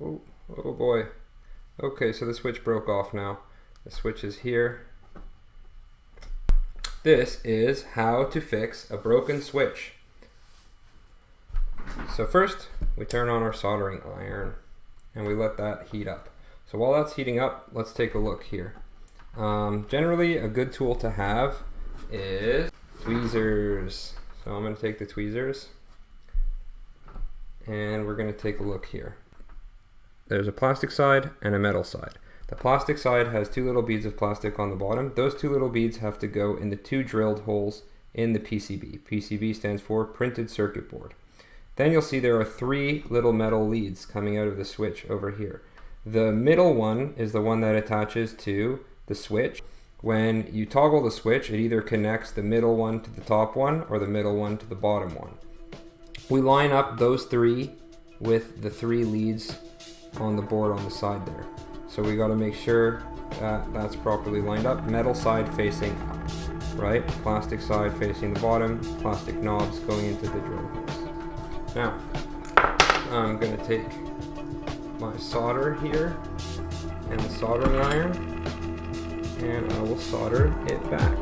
Oh, oh boy. Okay, so the switch broke off now. The switch is here. This is how to fix a broken switch. So first, we turn on our soldering iron and we let that heat up. So while that's heating up, let's take a look here. Generally, a good tool to have is tweezers. So I'm going to take the tweezers and we're going to take a look here. There's a plastic side and a metal side. The plastic side has two little beads of plastic on the bottom. Those two little beads have to go in the two drilled holes in the PCB. PCB stands for printed circuit board. Then you'll see there are three little metal leads coming out of the switch over here. The middle one is the one that attaches to the switch. When you toggle the switch, it either connects the middle one to the top one or the middle one to the bottom one. We line up those three with the three leads on the board on the side there. So we got to make sure that that's properly lined up. Metal side facing up, right? Plastic side facing the bottom, plastic knobs going into the drill holes. Now, I'm going to take my solder here and the soldering iron, and I will solder it back.